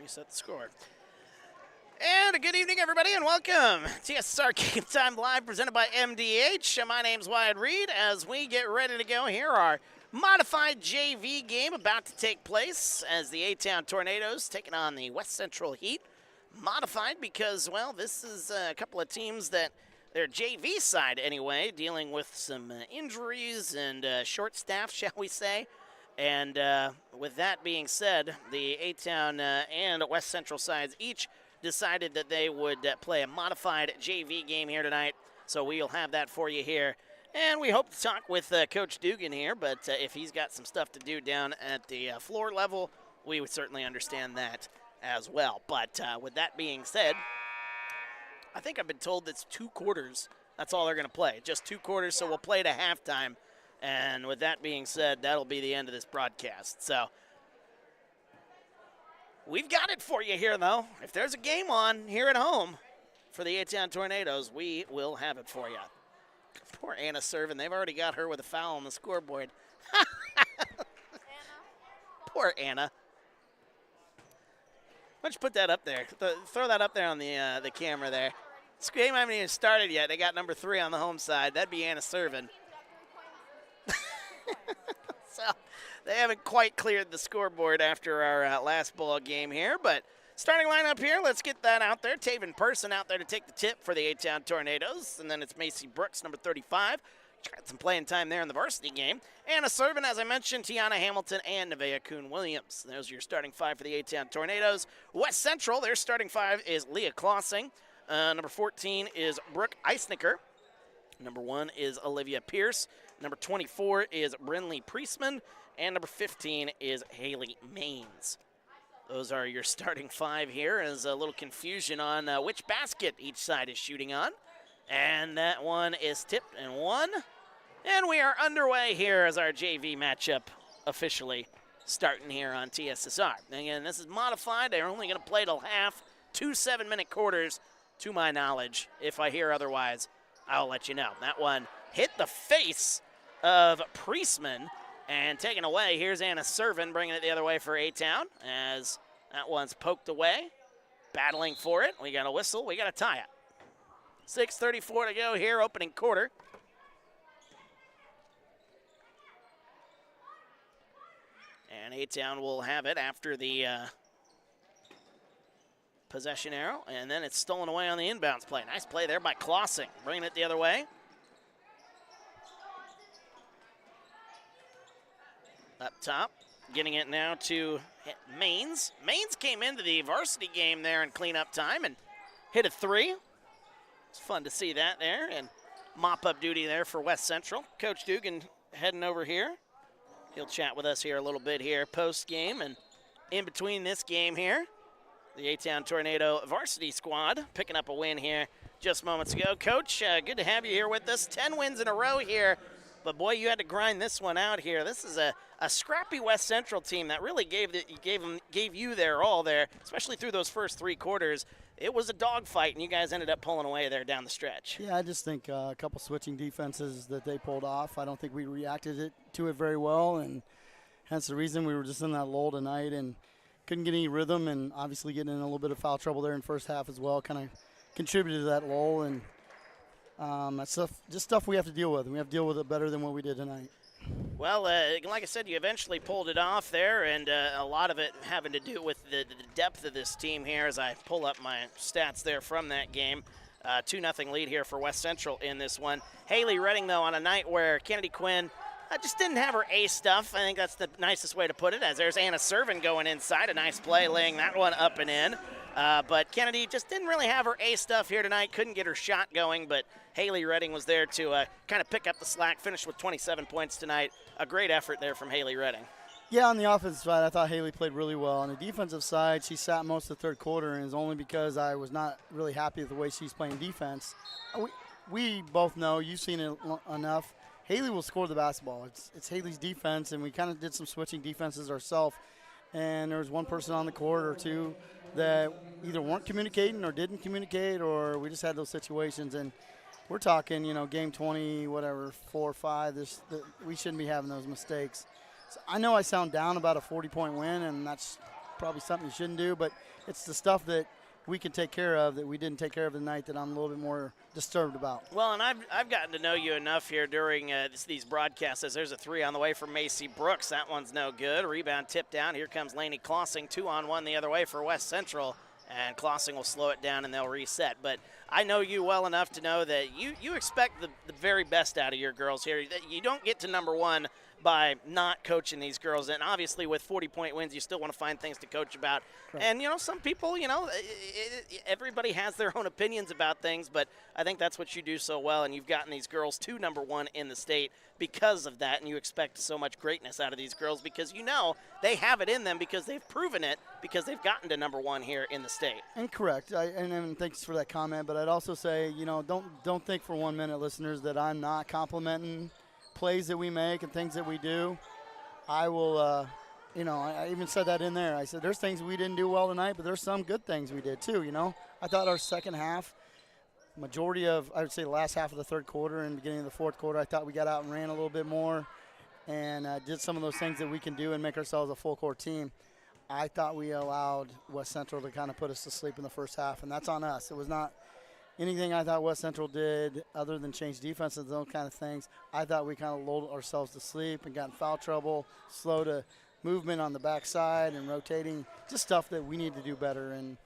Reset the score. And a good evening, everybody, and welcome. TSSR Game Time Live presented by MDH. My name's Wyatt Reed. As we get ready to go, here our modified JV game about to take place as the A-Town Tornadoes taking on the West Central Heat. Modified because, well, this is a couple of teams that their JV side, anyway, dealing with some injuries and short staff, shall we say. And with that being said, the A-Town and West Central sides each decided that they would play a modified JV game here tonight. So we'll have that for you here. And we hope to talk with Coach Dugan here, but if he's got some stuff to do down at the floor level, we would certainly understand that as well. But with that being said, I think I've been told it's 2 quarters. That's all they're going to play, just 2 quarters, so we'll play to halftime. And with that being said, that'll be the end of this broadcast. So we've got it for you here, though. If there's a game on here at home for the A-Town Tornadoes, we will have it for you. Poor Anna serving. They've already got her with a foul on the scoreboard. Poor Anna. Why don't you put that up there? Throw that up there on the camera there. This game hasn't even started yet. They got number 3 on the home side. That'd be Anna serving. So they haven't quite cleared the scoreboard after our last ball game here. But starting lineup here, let's get that out there. Taven Person out there to take the tip for the A-Town Tornadoes. And then it's Macy Brooks, number 35. Got some playing time there in the varsity game. Anna serving, as I mentioned, Tiana Hamilton and Nevaeh Kuhn-Williams. Those are your starting 5 for the A-Town Tornadoes. West Central, their starting 5 is Leah Klossing. Number 14 is Brooke Eisnicker. Number 1 is Olivia Pierce. Number 24 is Brinley Priestman. And number 15 is Haley Maines. Those are your starting 5 here. There's a little confusion on which basket each side is shooting on. And that one is tipped and won. And we are underway here as our JV matchup officially starting here on TSSR. Again, this is modified. They're only going to play till half, 2 7-minute quarters, to my knowledge. If I hear otherwise, I'll let you know. That one hit the face of Priestman and taken away. Here's Anna Servin bringing it the other way for A-Town as that one's poked away. Battling for it. We got a whistle. We got to tie it. 6:34 to go here, opening quarter. And A-Town will have it after the possession arrow, and then it's stolen away on the inbounds play. Nice play there by Klossing, bringing it the other way. Up top, getting it now to Maines. Maines came into the varsity game there in cleanup time and hit a 3. It's fun to see that there, and mop-up duty there for West Central. Coach Dugan heading over here. He'll chat with us here a little bit here post-game, and in between this game here, the A-Town Tornado varsity squad picking up a win here just moments ago. Coach, good to have you here with us. 10 wins in a row here, but boy, you had to grind this one out here. This is a scrappy West Central team that really gave you their all there, especially through those first 3 quarters. It was a dogfight, and you guys ended up pulling away there down the stretch. Yeah, I just think a couple switching defenses that they pulled off. I don't think we reacted to it very well, and hence the reason we were just in that lull tonight and couldn't get any rhythm, and obviously getting in a little bit of foul trouble there in first half as well kind of contributed to that lull, and that's just stuff we have to deal with, and we have to deal with it better than what we did tonight. Well, like I said, you eventually pulled it off there, and a lot of it having to do with the depth of this team here as I pull up my stats there from that game. 2-0 lead here for West Central in this one. Haley Redding, though, on a night where Kennedy Quinn just didn't have her A stuff. I think that's the nicest way to put it, as there's Anna Servin going inside. A nice play, laying that one up and in. But Kennedy just didn't really have her A stuff here tonight. Couldn't get her shot going, but Haley Redding was there to kind of pick up the slack, finished with 27 points tonight. A great effort there from Haley Redding. Yeah, on the offensive side, I thought Haley played really well. On the defensive side, she sat most of the third quarter, and it's only because I was not really happy with the way she's playing defense. We both know, you've seen it enough, Haley will score the basketball. It's Haley's defense, and we kind of did some switching defenses ourselves. And there was one person on the court or two that either weren't communicating or didn't communicate, or we just had those situations. And we're talking, game 20, whatever, 4 or 5. We shouldn't be having those mistakes. So I know I sound down about a 40-point win, and that's probably something you shouldn't do, but it's the stuff that we can take care of that we didn't take care of tonight that I'm a little bit more disturbed about. Well, and I've gotten to know you enough here during these broadcasts. As there's a 3 on the way from Macy Brooks. That one's no good. Rebound tipped down. Here comes Lainey Klossing. 2-on-1 the other way for West Central. And Klossing will slow it down and they'll reset. But I know you well enough to know that you expect the very best out of your girls here. You don't get to number 1 by not coaching these girls. And obviously with 40-point wins, you still want to find things to coach about. Right. And, some people, everybody has their own opinions about things, but I think that's what you do so well. And you've gotten these girls to number 1 in the state because of that. And you expect so much greatness out of these girls because they have it in them because they've proven it because they've gotten to number 1 here in the state. And correct. And thanks for that comment. But I'd also say, don't think for 1 minute, listeners, that I'm not complimenting plays that we make and things that we do. I will, I even said that in there. I said there's things we didn't do well tonight, but there's some good things we did too, I thought our second half, majority of, I would say the last half of the third quarter and beginning of the fourth quarter, I thought we got out and ran a little bit more and did some of those things that we can do and make ourselves a full court team. I thought we allowed West Central to kind of put us to sleep in the first half, and that's on us. It was not anything I thought West Central did other than change defenses, those kind of things. I thought we kind of lulled ourselves to sleep and got in foul trouble, slow to movement on the backside and rotating, just stuff that we need to do better. And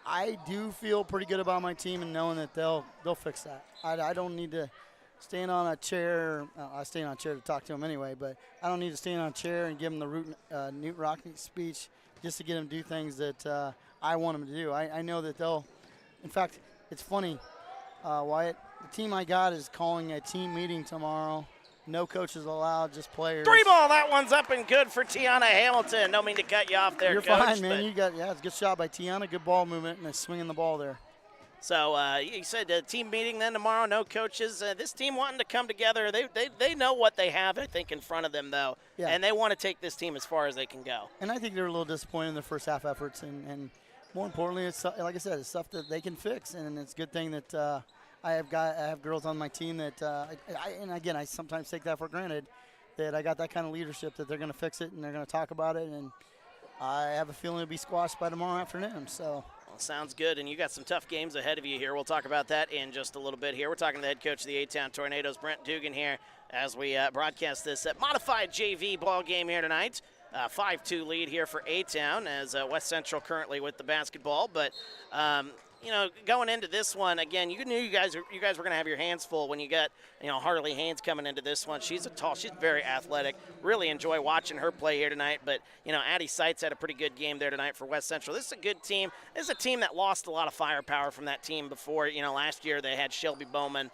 I do feel pretty good about my team and knowing that they'll fix that. I don't need to stand on a chair. I stand on a chair to talk to them anyway, but I don't need to stand on a chair and give them the Newt Rockney speech just to get them to do things that I want them to do. I know that they'll – in fact, it's funny, Wyatt. The team I got is calling a team meeting tomorrow. No coaches allowed, just players. 3 ball. That one's up and good for Tiana Hamilton. Don't mean to cut you off there, You're Coach. Fine, man. It's a good shot by Tiana. Good ball movement and swinging the ball there. So you said team meeting then tomorrow. No coaches. This team wanting to come together. They know what they have, I think, in front of them though, and they want to take this team as far as they can go. And I think they're a little disappointed in their first half efforts, and more importantly, it's like I said, it's stuff that they can fix, and it's a good thing that I have girls on my team that I sometimes take that for granted, that I got that kind of leadership that they're going to fix it and they're going to talk about it, and I have a feeling it'll be squashed by tomorrow afternoon. So. Well, sounds good, and you got some tough games ahead of you here. We'll talk about that in just a little bit here. We're talking to the head coach of the A-Town Tornadoes, Brent Dugan, here as we broadcast this modified JV ball game here tonight. 5-2 lead here for A-Town as West Central currently with the basketball. But, going into this one, again, you knew you guys were going to have your hands full when you got, Harley Haynes coming into this one. She's very athletic. Really enjoy watching her play here tonight. But, Addie Seitz had a pretty good game there tonight for West Central. This is a good team. This is a team that lost a lot of firepower from that team before. Last year they had Shelby Bowman,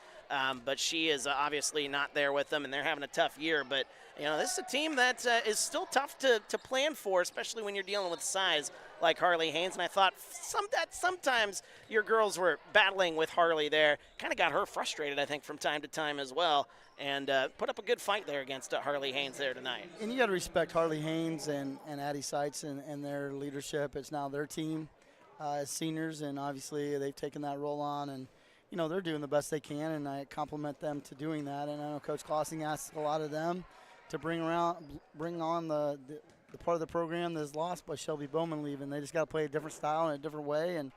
but she is obviously not there with them, and they're having a tough year. But, this is a team that is still tough to plan for, especially when you're dealing with size like Harley Haynes. And I thought sometimes your girls were battling with Harley there. Kind of got her frustrated, I think, from time to time as well. And put up a good fight there against Harley Haynes there tonight. And you got to respect Harley Haynes and Addie Seitz and their leadership. It's now their team as seniors, and obviously they've taken that role on. And, they're doing the best they can, and I compliment them to doing that. And I know Coach Klossing asks a lot of them to bring on the part of the program that's lost by Shelby Bowman leaving. They just got to play a different style in a different way, and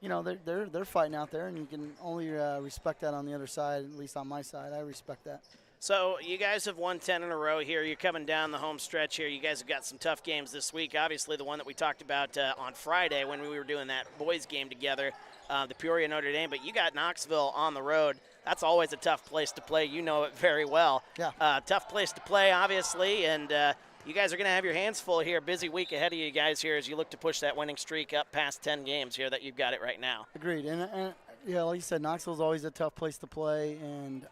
they're fighting out there, and you can only respect that on the other side. At least on my side, I respect that. So you guys have won 10 in a row here. You're coming down the home stretch here. You guys have got some tough games this week. Obviously, the one that we talked about on Friday when we were doing that boys game together, the Peoria Notre Dame. But you got Knoxville on the road. That's always a tough place to play. You know it very well. Yeah. Tough place to play, obviously, and you guys are going to have your hands full here. Busy week ahead of you guys here as you look to push that winning streak up past 10 games here that you've got it right now. Agreed. And like you said, Knoxville's always a tough place to play, and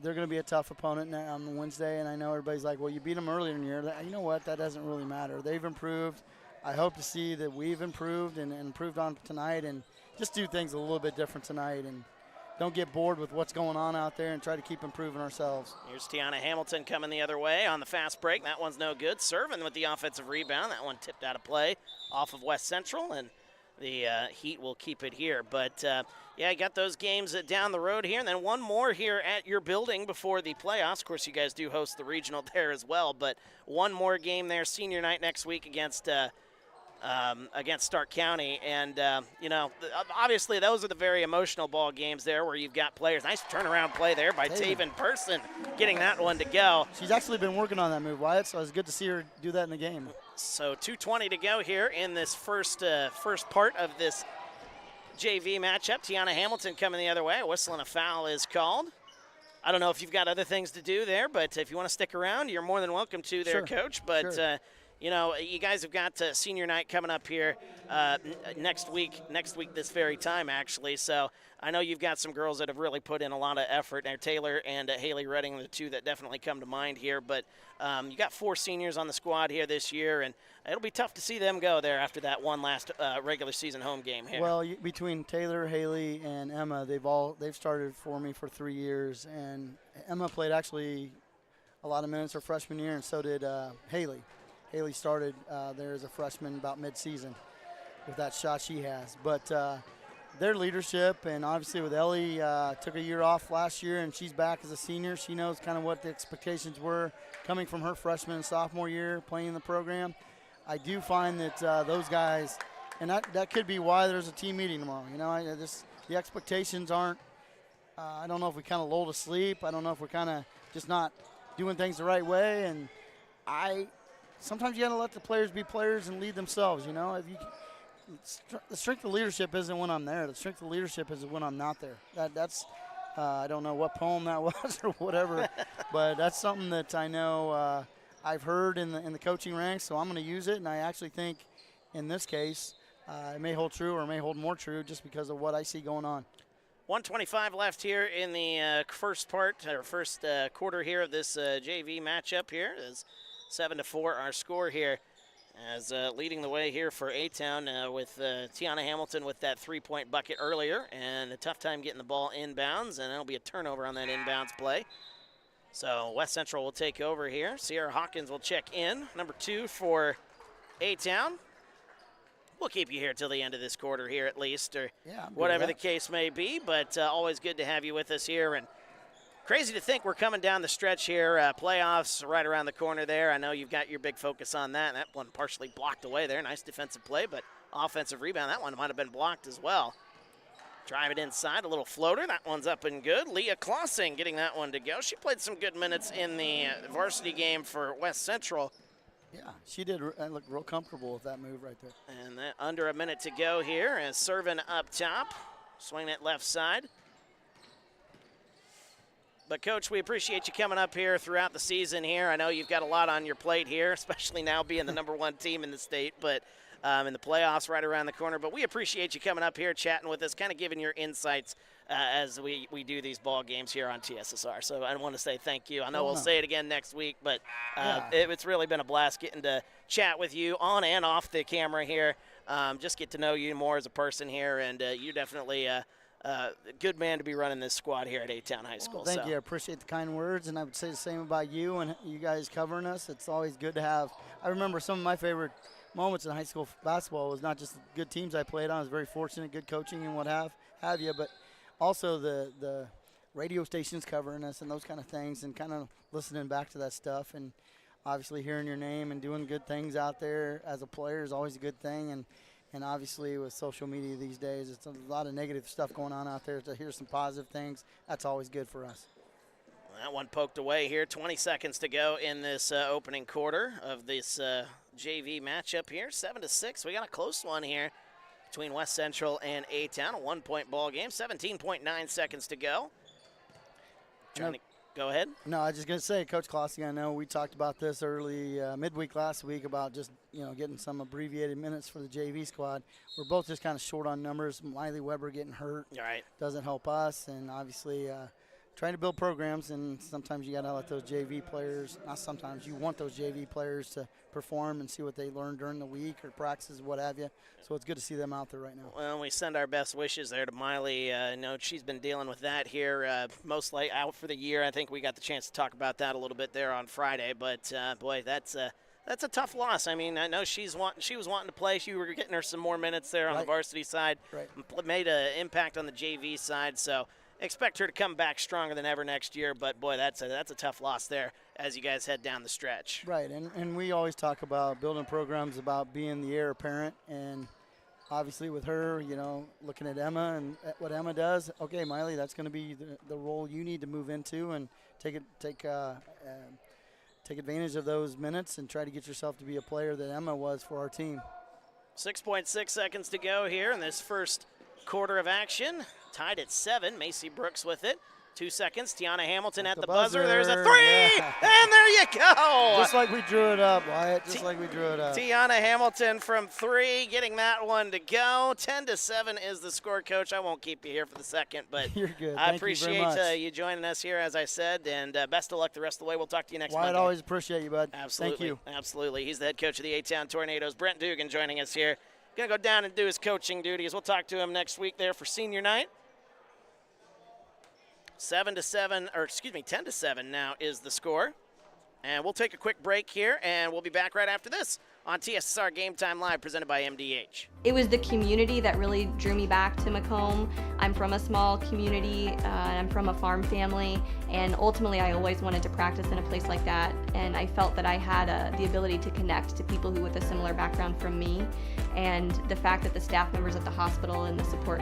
they're going to be a tough opponent on Wednesday. And I know everybody's like, well, you beat them earlier in the year. You know what? That doesn't really matter. They've improved. I hope to see that we've improved and improved on tonight, and just do things a little bit different tonight, and don't get bored with what's going on out there, and try to keep improving ourselves. Here's Tiana Hamilton coming the other way on the fast break. That one's no good. Serving with the offensive rebound. That one tipped out of play off of West Central, and the Heat will keep it here. But, I got those games down the road here, and then one more here at your building before the playoffs. Of course, you guys do host the regional there as well, but one more game there, senior night next week against against Stark County. And, obviously those are the very emotional ball games there where you've got players. Nice turnaround play there by Taven Person getting that one to go. She's actually been working on that move, Wyatt, so it's good to see her do that in the game. So 2:20 to go here in this first part of this JV matchup. Tiana Hamilton coming the other way. A whistle and a foul is called. I don't know if you've got other things to do there, but if you want to stick around, you're more than welcome to there, Sure. Coach. But, Sure. You guys have got senior night coming up here next week this very time, actually. So I know you've got some girls that have really put in a lot of effort. Taylor and Haley Redding, the two that definitely come to mind here. But you got 4 seniors on the squad here this year, and it'll be tough to see them go there after that one last regular season home game here. Well, between Taylor, Haley, and Emma, they've started for me for 3 years, and Emma played actually a lot of minutes her freshman year, and so did Haley. Haley started there as a freshman about mid-season with that shot she has. But their leadership, and obviously with Ellie, took a year off last year, and she's back as a senior. She knows kind of what the expectations were coming from her freshman and sophomore year playing in the program. I do find that those guys, and that could be why there's a team meeting tomorrow. The expectations aren't, I don't know if we kind of lull to sleep. I don't know if we're kind of just not doing things the right way. And sometimes you got to let the players be players and lead themselves. The strength of leadership isn't when I'm there. The strength of leadership is when I'm not there. That's I don't know what poem that was or whatever, but that's something that I know I've heard in the coaching ranks. So I'm going to use it, and I actually think in this case it may hold true or may hold more true just because of what I see going on. 1:25 left here in the first quarter here of this JV matchup here. Is 7-4 our score here, as leading the way here for A-Town with Tiana Hamilton with that 3-point bucket earlier, and a tough time getting the ball inbounds, and it'll be a turnover on that inbounds play. So West Central will take over here. Sierra Hawkins will check in, number 2 for A-Town. We'll keep you here till the end of this quarter here at least, or whatever the case may be, but always good to have you with us here. And crazy to think we're coming down the stretch here. Playoffs right around the corner there. I know you've got your big focus on that. That one partially blocked away there. Nice defensive play, but offensive rebound. That one might have been blocked as well. Drive it inside, a little floater. That one's up and good. Leah Klossing getting that one to go. She played some good minutes in the varsity game for West Central. Yeah, she did look real comfortable with that move right there. And under a minute to go here, as serving up top. Swing it left side. But, Coach, we appreciate you coming up here throughout the season here. I know you've got a lot on your plate here, especially now being the number 1 team in the state, but in the playoffs right around the corner. But we appreciate you coming up here, chatting with us, kind of giving your insights as we do these ball games here on TSSR. So I want to say thank you. I know we'll say it again next week, but it's really been a blast getting to chat with you on and off the camera here. Just get to know you more as a person here, and you're definitely a good man to be running this squad here at A-Town High School. Thank you. I appreciate the kind words, and I would say the same about you and you guys covering us. It's always good to have. I remember some of my favorite moments in high school basketball was not just the good teams I played on. I was very fortunate, good coaching and what have you, but also the radio stations covering us and those kind of things, and kind of listening back to that stuff, and obviously hearing your name and doing good things out there as a player is always a good thing. And obviously with social media these days, it's a lot of negative stuff going on out there. To hear some positive things, that's always good for us. That one poked away here. 20 seconds to go in this opening quarter of this JV matchup here. 7-6. We got a close one here between West Central and A-Town. A 1-point ball game. 17.9 seconds to go. Go ahead. No, I was just going to say, Coach Klossing, I know we talked about this early midweek last week about just, getting some abbreviated minutes for the JV squad. We're both just kind of short on numbers. Miley Weber getting hurt doesn't help us, and obviously trying to build programs, and sometimes you got to let those JV players, not sometimes, you want those JV players to perform and see what they learn during the week or practices, what have you. So it's good to see them out there right now. Well, we send our best wishes there to Miley. I know she's been dealing with that here, mostly out for the year. I think we got the chance to talk about that a little bit there on Friday. But, boy, that's a tough loss. I mean, I know she was wanting to play. You were getting her some more minutes there on the varsity side. Made an impact on the JV side. So expect her to come back stronger than ever next year. But, boy, that's a tough loss there as you guys head down the stretch. Right, and we always talk about building programs about being the heir apparent, and obviously with her, looking at Emma and at what Emma does, okay, Miley, that's going to be the role you need to move into and take advantage of those minutes and try to get yourself to be a player that Emma was for our team. 6.6 seconds to go here in this first quarter of action. Tied at 7. Macy Brooks with it. 2 seconds. Tiana Hamilton at the buzzer. There's a 3, yeah. And there you go. Just like we drew it up, Wyatt. Just like we drew it up. Tiana Hamilton from 3, getting that one to go. 10-7 is the score, Coach. I won't keep you here for the second, but you're good. I Thank appreciate you, very much. you joining us here, as I said, and best of luck the rest of the way. We'll talk to you next Wyatt, Monday. always appreciate you, bud. Absolutely. Thank you. Absolutely. He's the head coach of the A-Town Tornadoes. Brent Dugan joining us here. Going to go down and do his coaching duties. We'll talk to him next week there for senior night. 10-7 now is the score. And we'll take a quick break here, and we'll be back right after this on TSSR Game Time Live, presented by MDH. It was the community that really drew me back to Macomb. I'm from a small community, and I'm from a farm family, and ultimately I always wanted to practice in a place like that, and I felt that I had the ability to connect to people who with a similar background from me, and the fact that the staff members at the hospital and the support,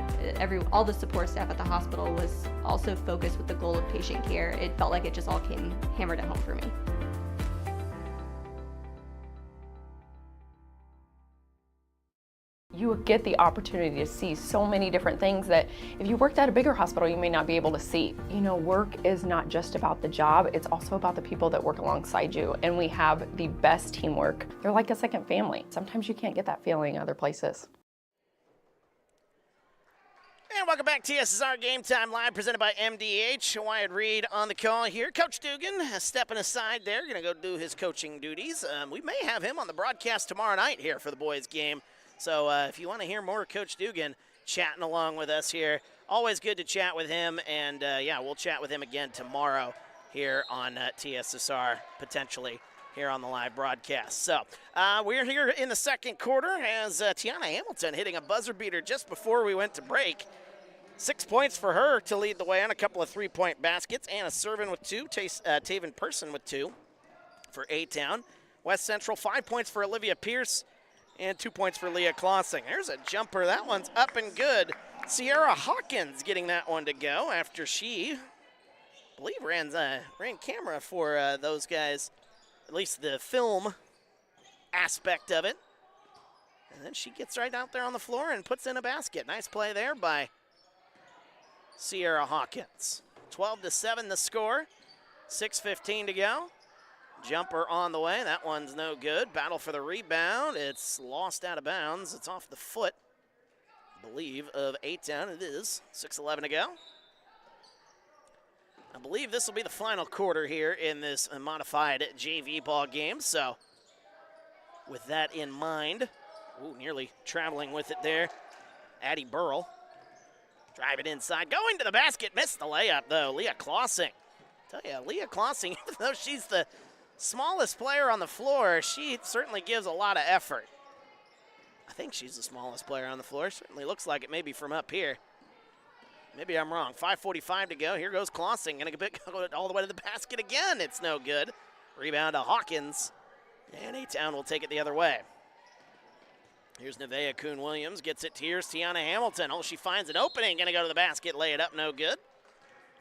all the support staff at the hospital was also focused with the goal of patient care. It felt like it just all came hammered at home for me. You get the opportunity to see so many different things that if you worked at a bigger hospital, you may not be able to see. Work is not just about the job, it's also about the people that work alongside you, and we have the best teamwork. They're like a second family. Sometimes you can't get that feeling other places. And welcome back to TSSR Game Time Live, presented by MDH. Wyatt Reed on the call here. Coach Dugan stepping aside there, going to go do his coaching duties. We may have him on the broadcast tomorrow night here for the boys' game. So if you want to hear more of Coach Dugan chatting along with us here, always good to chat with him. And, we'll chat with him again tomorrow here on TSSR, potentially here on the live broadcast. So we're here in the second quarter as Tiana Hamilton hitting a buzzer beater just before we went to break. 6 points for her to lead the way on a couple of three-point baskets. Anna Servin with 2, Taven Person with 2 for A-Town. West Central, 5 points for Olivia Pierce. And 2 points for Leah Klossing. There's a jumper. That one's up and good. Sierra Hawkins getting that one to go after she, I believe, ran camera for those guys, at least the film aspect of it. And then she gets right out there on the floor and puts in a basket. Nice play there by Sierra Hawkins. 12-7 the score. 6:15 to go. Jumper on the way. That one's no good. Battle for the rebound. It's lost out of bounds. It's off the foot, I believe, of A-Town. It is. 6:11 to go. I believe this will be the final quarter here in this modified JV ball game. So with that in mind, nearly traveling with it there, Addie Burrell. Drive it inside. Going to the basket. Missed the layup, though. Leah Klossing. Tell you, Leah Klossing, even though she's the smallest player on the floor, she certainly gives a lot of effort. I think she's the smallest player on the floor. Certainly looks like it, maybe from up here. Maybe I'm wrong. 5:45 to go. Here goes Klossing. Going to go all the way to the basket again. It's no good. Rebound to Hawkins. And A-Town will take it the other way. Here's Nevaeh Kuhn-Williams. Gets it to here's Tiana Hamilton. She finds an opening. Going to go to the basket. Lay it up. No good.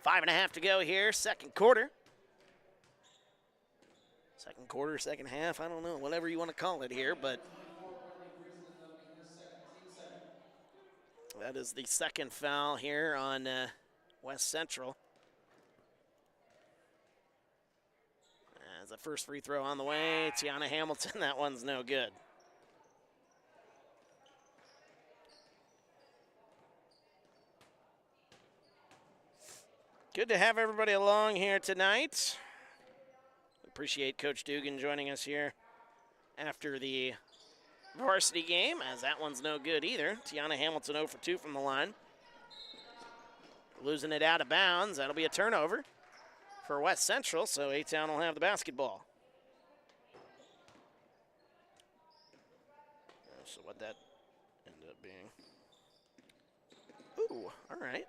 5.5 to go here. Second quarter. Second quarter, second half, I don't know, whatever you want to call it here, but that is the second foul here on West Central. As the first free throw on the way, Tiana Hamilton, that one's no good. Good to have everybody along here tonight. Appreciate Coach Dugan joining us here after the varsity game, as that one's no good either. Tiana Hamilton 0 for 2 from the line. Losing it out of bounds. That'll be a turnover for West Central, so A-Town will have the basketball. So what that ended up being. Ooh, all right.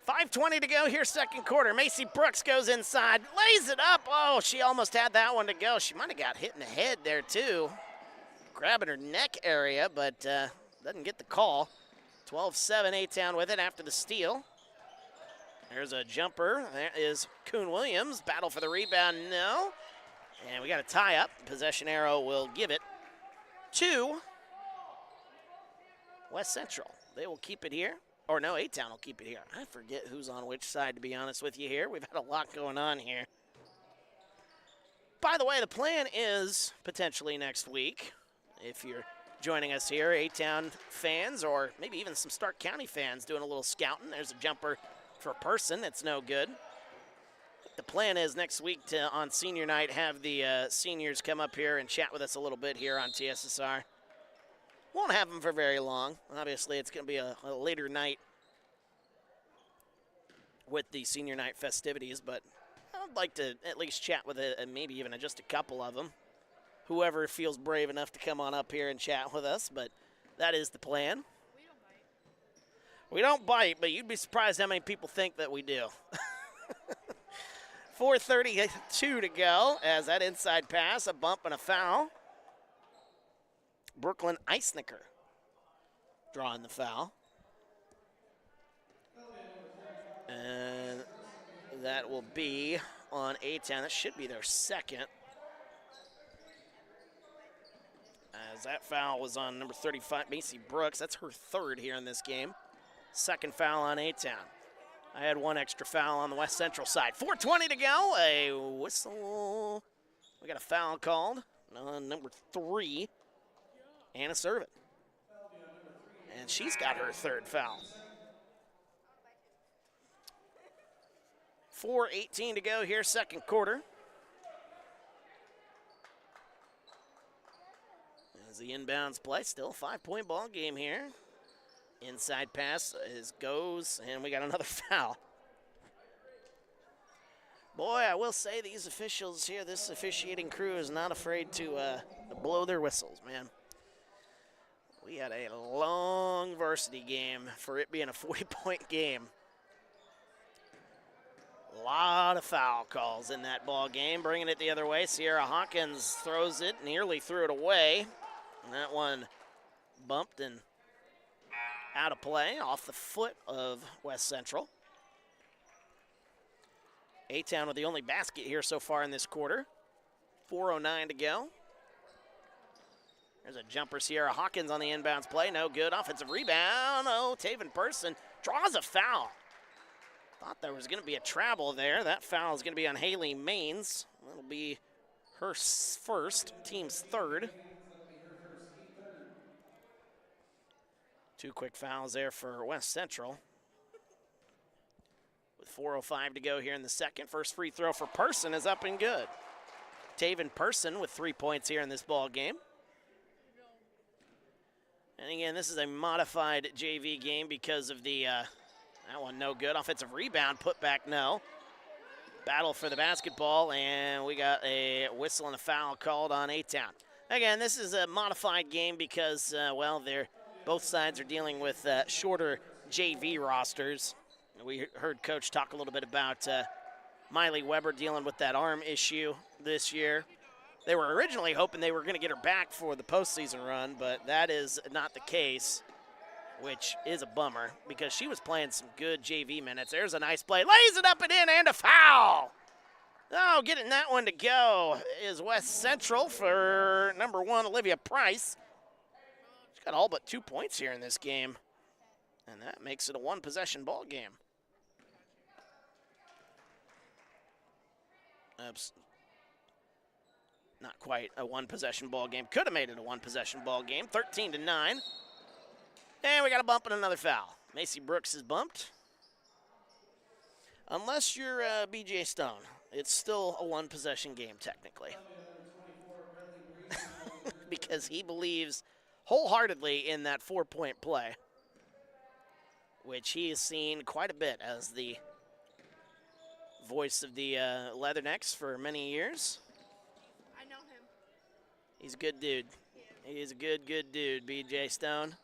5:20 to go here, second quarter. Macy Brooks goes inside, lays it up. Oh, she almost had that one to go. She might have got hit in the head there, too. Grabbing her neck area, but doesn't get the call. 12-7, A-Town with it after the steal. There's a jumper. There is Kuhn Williams. Battle for the rebound, no. And we got a tie-up. Possession arrow will give it to West Central. They will keep it here. Or no, A-Town will keep it here. I forget who's on which side, to be honest with you here. We've had a lot going on here. By the way, the plan is potentially next week, if you're joining us here, A-Town fans, or maybe even some Stark County fans doing a little scouting. There's a jumper for Person. It's no good. The plan is next week to, on senior night, have the seniors come up here and chat with us a little bit here on TSSR. Won't have them for very long. Obviously, it's going to be a later night with the senior night festivities, but I'd like to at least chat with maybe even just a couple of them. Whoever feels brave enough to come on up here and chat with us, but that is the plan. We don't bite, but you'd be surprised how many people think that we do. 4:32 to go as that inside pass, a bump and a foul. Brooklyn Eisnicker drawing the foul. And that will be on A-Town. That should be their second. As that foul was on number 35, Macy Brooks. That's her third here in this game. Second foul on A-Town. I had one extra foul on the West Central side. 4:20 to go. A whistle. We got a foul called on number 3, Anna Servin. And she's got her third foul. 4:18 to go here, second quarter. As the inbounds play, still a 5-point ball game here. Inside pass goes, and we got another foul. Boy, I will say these officials here, this officiating crew is not afraid to blow their whistles, man. We had a long varsity game for it being a 40-point game. A lot of foul calls in that ball game, bringing it the other way. Sierra Hawkins throws it, nearly threw it away. And that one bumped and out of play off the foot of West Central. A-Town with the only basket here so far in this quarter. 4:09 to go. There's a jumper, Sierra Hawkins on the inbounds play. No good. Offensive rebound. Oh, Taven Person draws a foul. Thought there was going to be a travel there. That foul is going to be on Haley Maines. That'll be her first, team's third. 2 quick fouls there for West Central. With 4:05 to go here in the second. First free throw for Person is up and good. Taven Person with 3 points here in this ball game. And again, this is a modified JV game because of the, that one no good. Offensive rebound, put back no. Battle for the basketball, and we got a whistle and a foul called on A-Town. Again, this is a modified game because, well, both sides are dealing with shorter JV rosters. We heard Coach talk a little bit about Miley Weber dealing with that arm issue this year. They were originally hoping they were going to get her back for the postseason run, but that is not the case, which is a bummer because she was playing some good JV minutes. There's a nice play. Lays it up and in, and a foul. Oh, getting that one to go is West Central for number 1, Olivia Price. She's got all but 2 points here in this game, and that makes it a one-possession ball game. Not quite a one-possession ball game. Could have made it a one-possession ball game. 13-9. And we got a bump and another foul. Macy Brooks is bumped. Unless you're BJ Stone, it's still a one-possession game technically. Because he believes wholeheartedly in that 4-point play, which he has seen quite a bit as the voice of the Leathernecks for many years. He's a good dude. He is a good dude, BJ Stone.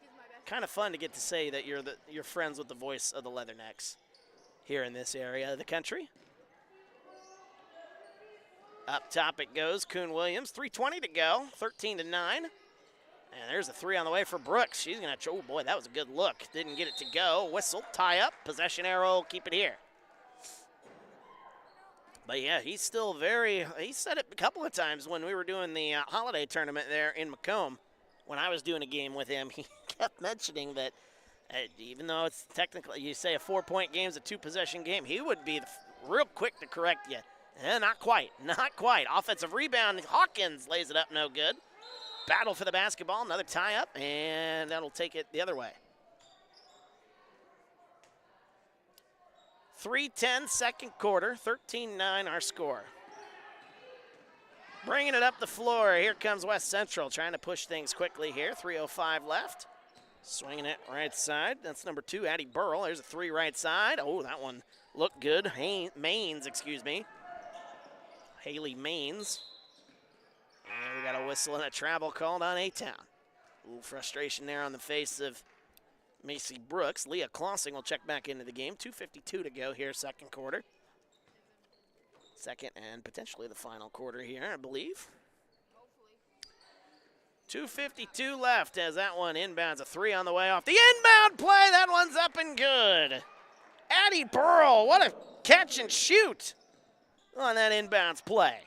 He's my best kind of fun to get to say that you're friends with the voice of the Leathernecks here in this area of the country. Up top it goes, Kuhn Williams, 3:20 to go, 13-9. And there's a three on the way for Brooks. She's gonna, oh boy, that was a good look. Didn't get it to go. Whistle, tie up, possession arrow, keep it here. But yeah, he's still he said it a couple of times when we were doing the holiday tournament there in Macomb. When I was doing a game with him, he kept mentioning that even though it's technically, you say a 4-point game is a 2-possession game, he would be real quick to correct you. Not quite, not quite. Offensive rebound, Hawkins lays it up, no good. Battle for the basketball, another tie-up, and that'll take it the other way. 3:10 second quarter, 13-9 our score. Bringing it up the floor, here comes West Central, trying to push things quickly here, 3:05 left. Swinging it right side, that's number 2, Addie Burrell. There's a 3 right side. Oh, that one looked good. Maines, excuse me. Haley Maines. And we got a whistle and a travel called on A-Town. A little frustration there on the face of Macy Brooks. Leah Klossing will check back into the game. 2:52 to go here, second quarter. Second and potentially the final quarter here, I believe. 2:52 left as that one inbounds. A 3 on the way off the inbound play. That one's up and good. Addie Burrell, what a catch and shoot on that inbounds play.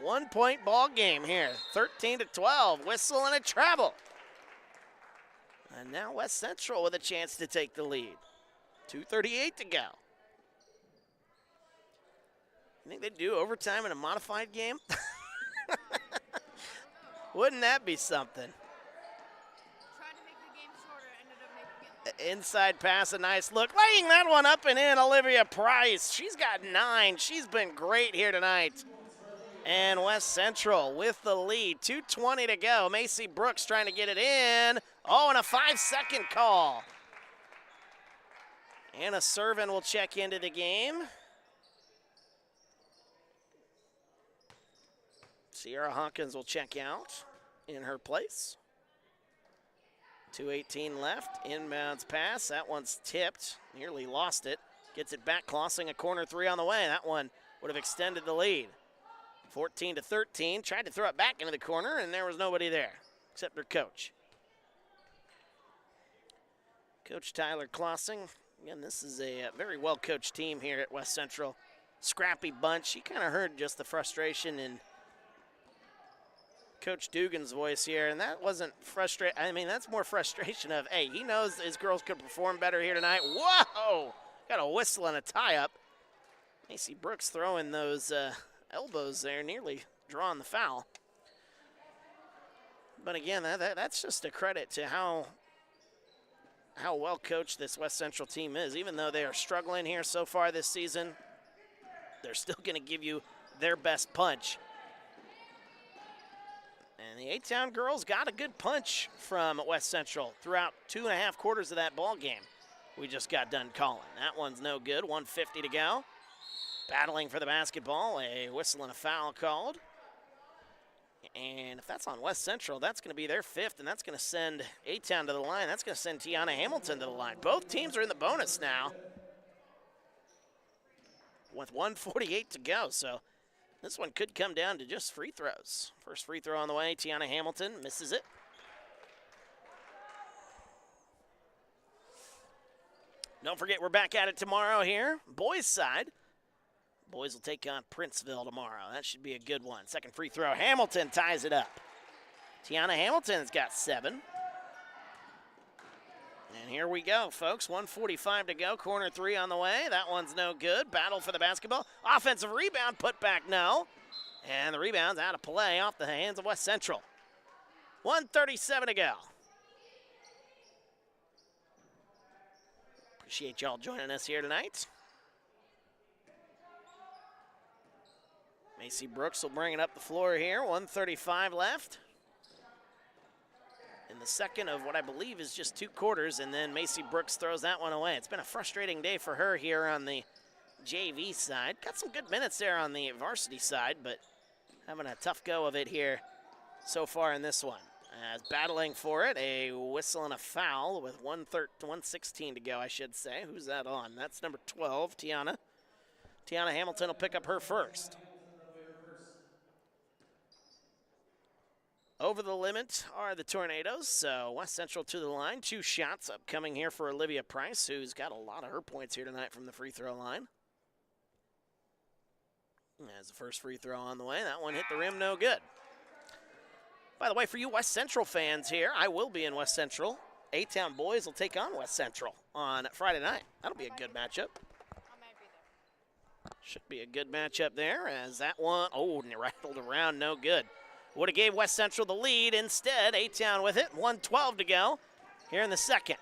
1-point ball game here, 13-12. Whistle and a travel. And now West Central with a chance to take the lead. 2:38 to go. You think they'd do overtime in a modified game? Wouldn't that be something? Tried to make the game shorter, ended up making it. Inside pass, a nice look. Laying that one up and in, Olivia Price. She's got 9. She's been great here tonight. And West Central with the lead. 2:20 to go. Macy Brooks trying to get it in. Oh, and a 5-second call. Anna Servin will check into the game. Sierra Hawkins will check out in her place. 2:18 left. Inbounds pass. That one's tipped. Nearly lost it. Gets it back. Klossing a corner 3 on the way. That one would have extended the lead. 14-13. Tried to throw it back into the corner, and there was nobody there except her coach. Coach Tyler Klossing. Again, this is a very well-coached team here at West Central. Scrappy bunch. You kind of heard just the frustration in Coach Dugan's voice here, and that wasn't frustration. I mean, that's more frustration of, hey, he knows his girls could perform better here tonight. Whoa! Got a whistle and a tie-up. Macy Brooks throwing those elbows there, nearly drawing the foul. But again, that's just a credit to how well coached this West Central team is. Even though they are struggling here so far this season, they're still going to give you their best punch. And the A-Town girls got a good punch from West Central throughout 2.5 quarters of that ball game we just got done calling. That one's no good. 1:50 to go. Battling for the basketball. A whistle and a foul called. And if that's on West Central, that's going to be their 5th, and that's going to send A-Town to the line. That's going to send Tiana Hamilton to the line. Both teams are in the bonus now with 1:48 to go. So this one could come down to just free throws. First free throw on the way. Tiana Hamilton misses it. Don't forget, we're back at it tomorrow here. Boys side. Boys will take on Princeville tomorrow. That should be a good one. Second free throw. Hamilton ties it up. Tiana Hamilton's got 7. And here we go, folks. 1:45 to go. Corner 3 on the way. That one's no good. Battle for the basketball. Offensive rebound. Put back, no. And the rebound's out of play off the hands of West Central. 1:37 to go. Appreciate y'all joining us here tonight. Macy Brooks will bring it up the floor here. 1:35 left. In the second of what I believe is just 2 quarters, and then Macy Brooks throws that one away. It's been a frustrating day for her here on the JV side. Got some good minutes there on the varsity side, but having a tough go of it here so far in this one. As battling for it, a whistle and a foul with 1:16 to go, I should say. Who's that on? That's number 12, Tiana. Tiana Hamilton will pick up her first. Over the limit are the Tornadoes, so West Central to the line. 2 shots upcoming here for Olivia Price, who's got a lot of her points here tonight from the free throw line. As the first free throw on the way, that one hit the rim, no good. By the way, for you West Central fans here, I will be in West Central. A-Town boys will take on West Central on Friday night. That'll be a good matchup. I might be there. Should be a good matchup there, as that one, and it rattled around, no good. Would have gave West Central the lead. Instead, A-Town with it, 1:12 to go here in the second.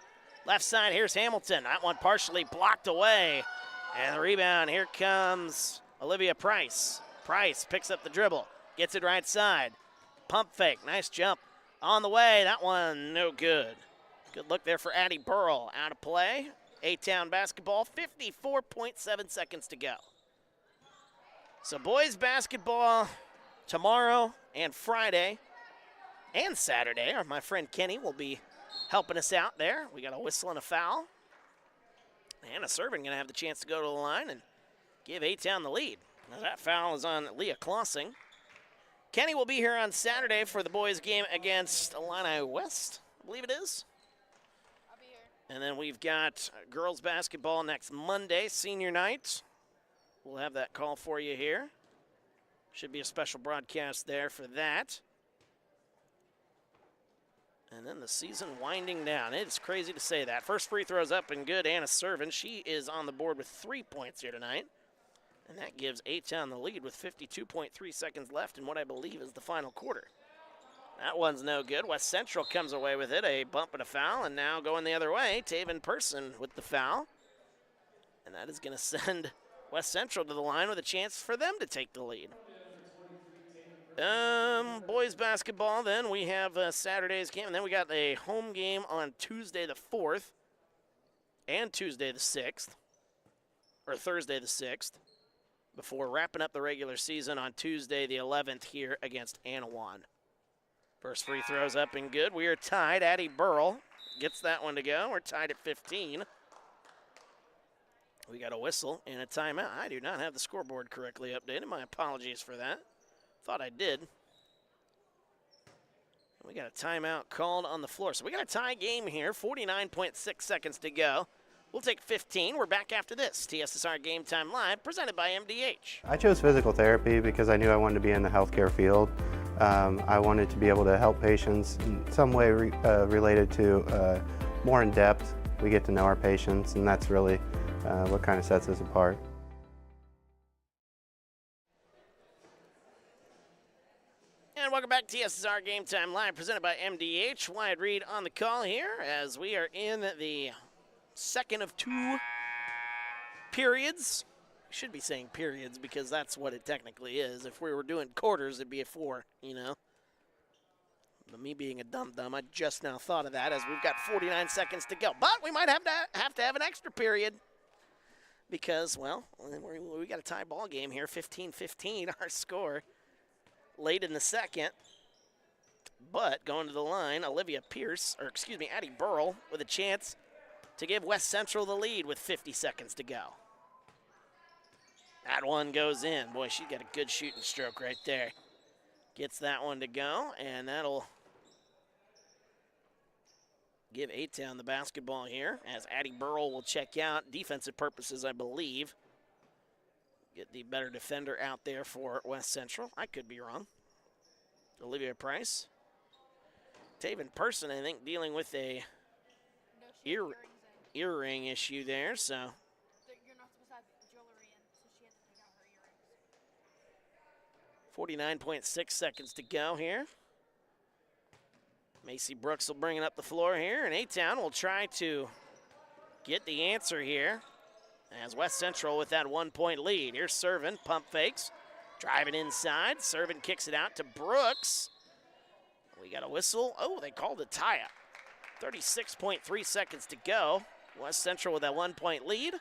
Left side, here's Hamilton. That one partially blocked away. And the rebound, here comes Olivia Price. Price picks up the dribble, gets it right side. Pump fake, nice jump on the way. That one, no good. Good look there for Addie Burrell. Out of play. A-Town basketball, 54.7 seconds to go. So boys basketball tomorrow and Friday and Saturday. My friend Kenny will be helping us out there. We got a whistle and a foul. And a servant going to have the chance to go to the line and give A-Town the lead. Now that foul is on Leah Klossing. Kenny will be here on Saturday for the boys' game against Illini West, I believe it is. I'll be here. And then we've got girls basketball next Monday, senior night. We'll have that call for you here. Should be a special broadcast there for that. And then the season winding down. It's crazy to say that. First free throw's up and good. Anna Servin, she is on the board with 3 points here tonight. And that gives A-Town the lead with 52.3 seconds left in what I believe is the final quarter. That one's no good. West Central comes away with it. A bump and a foul. And now going the other way, Taven Person with the foul. And that is going to send West Central to the line with a chance for them to take the lead. Boys basketball, then we have Saturday's game, and then we got a home game on Tuesday the 4th and Tuesday the 6th, or Thursday the 6th, before wrapping up the regular season on Tuesday the 11th here against Anawan. First free throw's up and good. We are tied. Addie Burrell gets that one to go. We're tied at 15. We got a whistle and a timeout. I do not have the scoreboard correctly updated. My apologies for that. Thought I did. We got a timeout called on the floor. So we got a tie game here, 49.6 seconds to go. We'll take 15. We're back after this. TSSR Game Time Live, presented by MDH. I chose physical therapy because I knew I wanted to be in the healthcare field. I wanted to be able to help patients in some way related to more in depth. We get to know our patients, and that's really what kind of sets us apart. And welcome back to TSSR Game Time Live, presented by MDH. Wyatt Reed on the call here as we are in the second of 2 periods. We should be saying periods because that's what it technically is. If we were doing quarters, it'd be a 4, you know. But me being a dum-dum, I just now thought of that as we've got 49 seconds to go. But we might have to have an extra period because, well, we got a tie ball game here, 15-15, our score. Late in the second, but going to the line, Addie Burrell with a chance to give West Central the lead with 50 seconds to go. That one goes in. Boy, she got a good shooting stroke right there. Gets that one to go, and that'll give A-Town the basketball here as Addie Burrell will check out. Defensive purposes, I believe. Get the better defender out there for West Central. I could be wrong. Olivia Price. Taven Person, I think, dealing with a earring issue there, so. You're not supposed to have jewelry in, so she had to take out her earrings. 49.6 seconds to go here. Macy Brooks will bring it up the floor here, and A-Town will try to get the answer here. As West Central with that 1-point lead. Here's Servin, pump fakes, driving inside. Servin kicks it out to Brooks. We got a whistle. Oh, they called a tie-up. 36.3 seconds to go. West Central with that 1-point lead.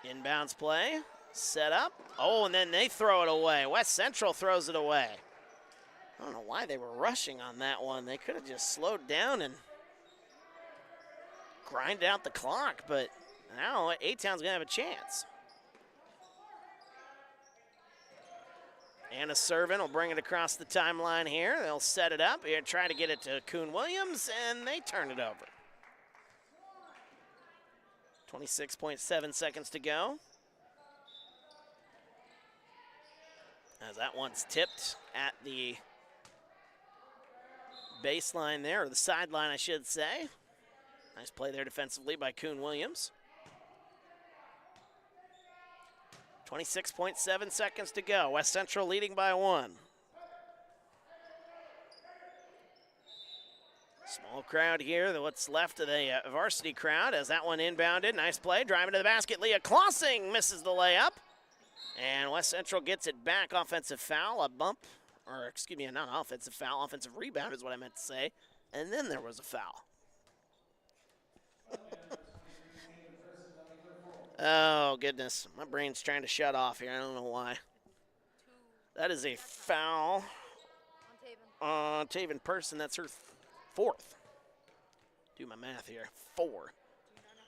Inbounds play. Set up. Oh, and then they throw it away. West Central throws it away. I don't know why they were rushing on that one. They could have just slowed down and grinded out the clock, but now A-Town's going to have a chance. Anna Servin will bring it across the timeline here. They'll set it up here, try to get it to Kuhn Williams, and they turn it over. 26.7 seconds to go. As that one's tipped at the baseline there, or the sideline, I should say. Nice play there defensively by Kuhn Williams. 26.7 seconds to go. West Central leading by 1. Small crowd here, what's left of the varsity crowd as that one inbounded. Nice play, driving to the basket. Leah Klossing misses the layup. And West Central gets it back. Offensive foul, a bump, or excuse me, not offensive foul, offensive rebound is what I meant to say. And then there was a foul. Oh, goodness. My brain's trying to shut off here. I don't know why. That is a foul on Taven Person. That's her 4th. Do my math here. 4.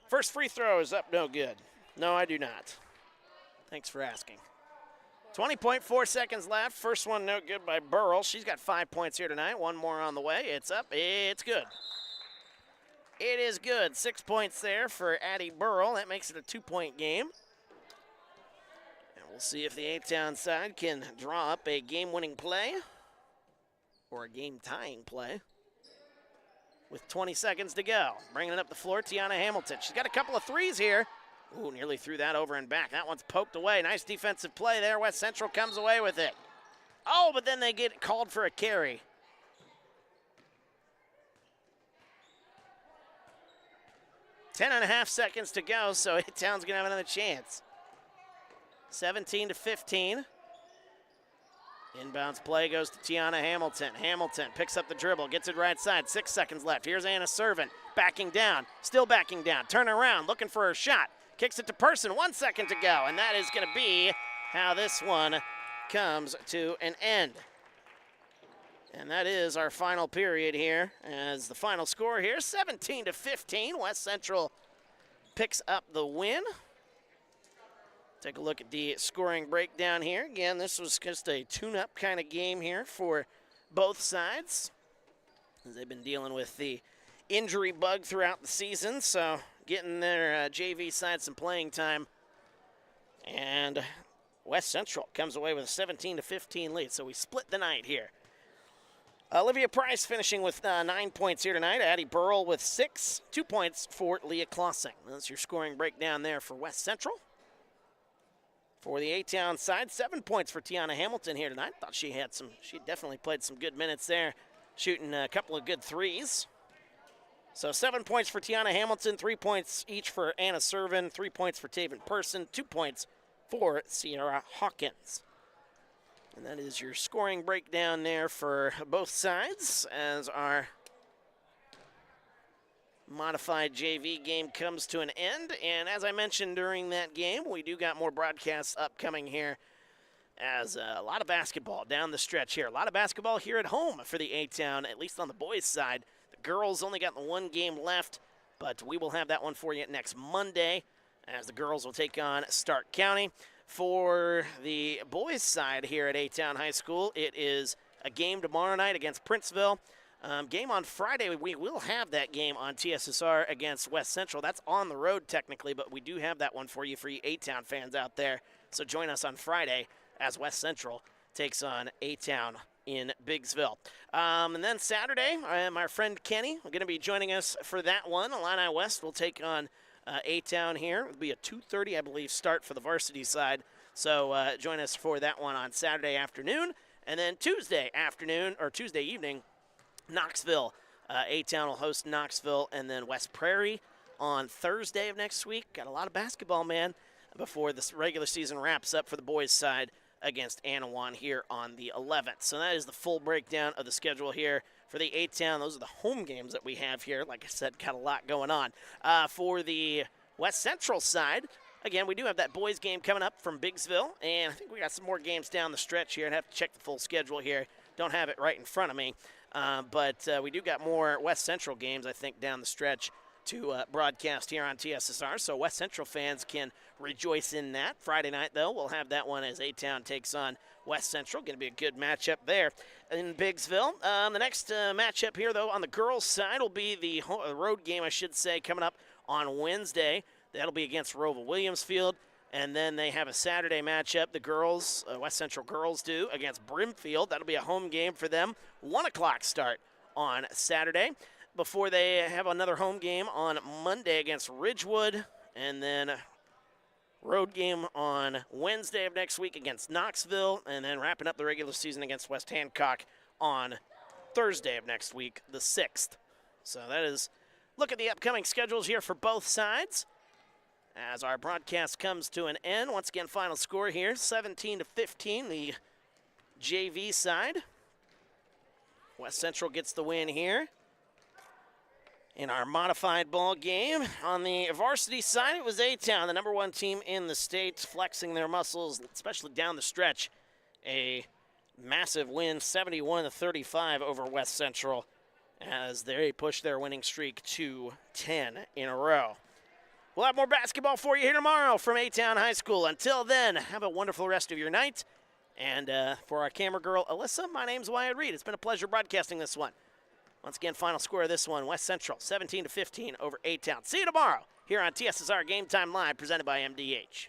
First free throw is up, no good. No, I do not. Thanks for asking. 20.4 seconds left. First one no good by Burrell. She's got 5 points here tonight. One more on the way. It's up. It's good. It is good. 6 points there for Addie Burrell. That makes it a 2-point game. And we'll see if the A-Town side can draw up a game-winning play or a game-tying play with 20 seconds to go. Bringing it up the floor, Tiana Hamilton. She's got a couple of threes here. Ooh, nearly threw that over and back. That one's poked away. Nice defensive play there. West Central comes away with it. Oh, but then they get called for a carry. Ten and a half seconds to go, so A-Town's going to have another chance. 17-15. Inbounds play goes to Tiana Hamilton. Hamilton picks up the dribble, gets it right side. 6 seconds left. Here's Anna Servin backing down, still backing down. Turn around, looking for her shot. Kicks it to Person, 1 second to go, and that is going to be how this one comes to an end. And that is our final period here, as the final score here, 17-15. West Central picks up the win. Take a look at the scoring breakdown here. Again, this was just a tune-up kind of game here for both sides, as they've been dealing with the injury bug throughout the season, so getting their JV side some playing time. And West Central comes away with a 17-15 lead, so we split the night here. Olivia Price finishing with 9 points here tonight. Addie Burrell with 6. 2 points for Leah Klossing. That's your scoring breakdown there for West Central. For the A-Town side, 7 points for Tiana Hamilton here tonight. Thought she definitely played some good minutes there, shooting a couple of good threes. So 7 points for Tiana Hamilton, 3 points each for Anna Servin, 3 points for Taven Person, 2 points for Sierra Hawkins. And that is your scoring breakdown there for both sides as our modified JV game comes to an end. And as I mentioned during that game, we do got more broadcasts upcoming here as a lot of basketball down the stretch here. A lot of basketball here at home for the A-Town, at least on the boys' side. The girls only got the one game left, but we will have that one for you next Monday as the girls will take on Stark County. For the boys' side here at A-Town High School, it is a game tomorrow night against Princeville. Game on Friday, we will have that game on TSSR against West Central. That's on the road technically, but we do have that one for you A-Town fans out there. So join us on Friday as West Central takes on A-Town in Biggsville. And then Saturday, my friend Kenny will going to be joining us for that one. Illini West will take on A-Town here. It'll be a 2:30, I believe, start for the varsity side. So join us for that one on Saturday afternoon. And then Tuesday afternoon, or Tuesday evening, Knoxville. A-Town will host Knoxville, and then West Prairie on Thursday of next week. Got a lot of basketball, man, before this regular season wraps up for the boys' side against Anawan here on the 11th. So that is the full breakdown of the schedule here for the A-Town. Those are the home games that we have here. Like I said, got a lot going on. For the West Central side, Again, we do have that boys game coming up from Biggsville, and I think we got some more games down the stretch here. I'd have to check the full schedule here. Don't have it right in front of me. But we do got more West Central games, I think, down the stretch to broadcast here on TSSR, so West Central fans can rejoice in that. Friday night, though, we'll have that one as A-Town takes on West Central. Going to be a good matchup there in Biggsville. The next matchup here, though, on the girls' side will be the road game, I should say, coming up on Wednesday. That'll be against Roval Williamsfield. And then they have a Saturday matchup, the girls, West Central girls do, against Brimfield. That'll be a home game for them. 1 o'clock start on Saturday, before they have another home game on Monday against Ridgewood, and then road game on Wednesday of next week against Knoxville, and then wrapping up the regular season against West Hancock on Thursday of next week, the 6th. So that is, look at the upcoming schedules here for both sides as our broadcast comes to an end. Once again, final score here, 17-15, the JV side. West Central gets the win here in our modified ball game. On the varsity side, it was A-Town, the number 1 team in the state, flexing their muscles, especially down the stretch. A massive win, 71-35 over West Central, as they push their winning streak to 10 in a row. We'll have more basketball for you here tomorrow from A-Town High School. Until then, have a wonderful rest of your night. And for our camera girl, Alyssa, my name's Wyatt Reed. It's been a pleasure broadcasting this one. Once again, final score of this one, West Central 17-15 over A-Town. See you tomorrow here on TSSR Game Time Live, presented by MDH.